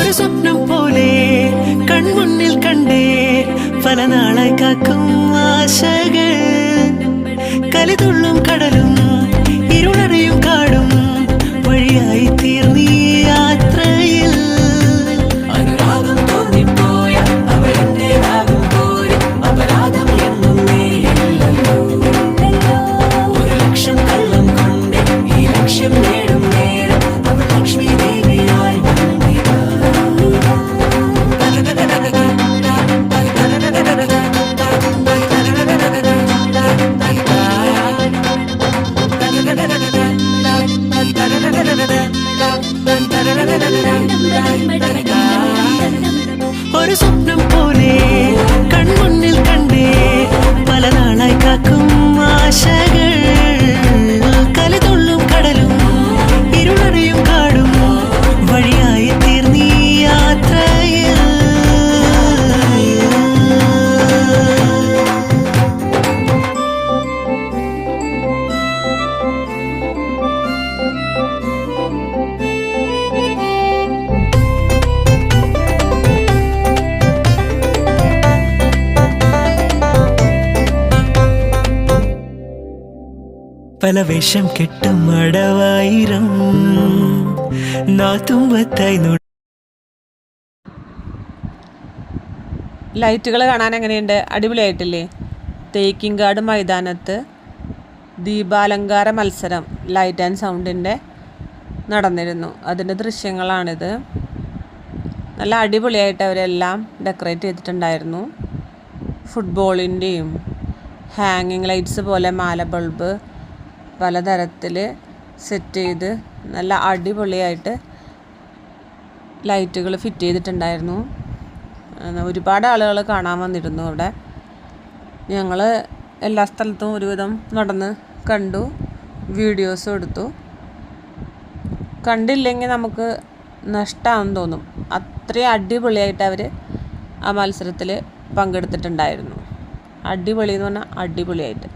ഒരു സ്വപ്നം പോലെ കൺമുന്നിൽ കണ്ടേ പല നാളായി കാക്കും ആശകൾ കലിതുള്ളും കടലും ഇരുളറിയും കാടും വഴിയായി തീർന്നീ യാത്രയിൽ അനുരാഗം തോന്നിപ്പോയ അവരെന്റേതാകും പോലെ അപരാധം എന്നും നേരില്ലല്ലോ ഒരു ലക്ഷം കള്ളം കൊണ്ട് ഈ ലക്ഷ്യം നേടും നേരം അവൾ ലക്ഷ്മി ദേവിയായി വന്നിതാ ഒരു സ്വപ്നം പോലെ കൺമുന്നിൽ കണ്ടേ പല നാളായി കാക്കും ആശകൾ കലിതുള്ളും കടലും ഇരുളറിയും കാടും വഴിയായി തീർന്നീ യാത്രയിൽ പല വേഷം കെട്ടും അടവായിരം നാത്തുമ്പത്തായി ലൈറ്റുകൾ കാണാൻ എങ്ങനെയുണ്ട്? അടിപൊളിയായിട്ടില്ലേ? തേക്കിൻകാട് മൈതാനത്ത് ദീപാലങ്കാര മത്സരം ലൈറ്റ് ആൻഡ് സൗണ്ടിൻ്റെ നടന്നിരുന്നു. അതിൻ്റെ ദൃശ്യങ്ങളാണിത്. നല്ല അടിപൊളിയായിട്ട് അവരെല്ലാം ഡെക്കറേറ്റ് ചെയ്തിട്ടുണ്ടായിരുന്നു. ഫുട്ബോളിൻ്റെയും ഹാങ്ങിങ് ലൈറ്റ്സ് പോലെ മാല ബൾബ് പലതരത്തിൽ സെറ്റ് ചെയ്ത് നല്ല അടിപൊളിയായിട്ട് ലൈറ്റുകൾ ഫിറ്റ് ചെയ്തിട്ടുണ്ടായിരുന്നു. ഒരുപാട് ആളുകൾ കാണാൻ വന്നിരുന്നു അവിടെ. ഞങ്ങൾ എല്ലാ സ്ഥലത്തും ഒരുവിധം നടന്ന് കണ്ടു, വീഡിയോസും എടുത്തു. കണ്ടില്ലെങ്കിൽ നമുക്ക് നഷ്ടമാണെന്ന് തോന്നും. അത്രയും അടിപൊളിയായിട്ട് അവർ ആ മത്സരത്തിൽ പങ്കെടുത്തിട്ടുണ്ടായിരുന്നു. അടിപൊളി എന്ന് പറഞ്ഞാൽ അടിപൊളിയായിട്ട്.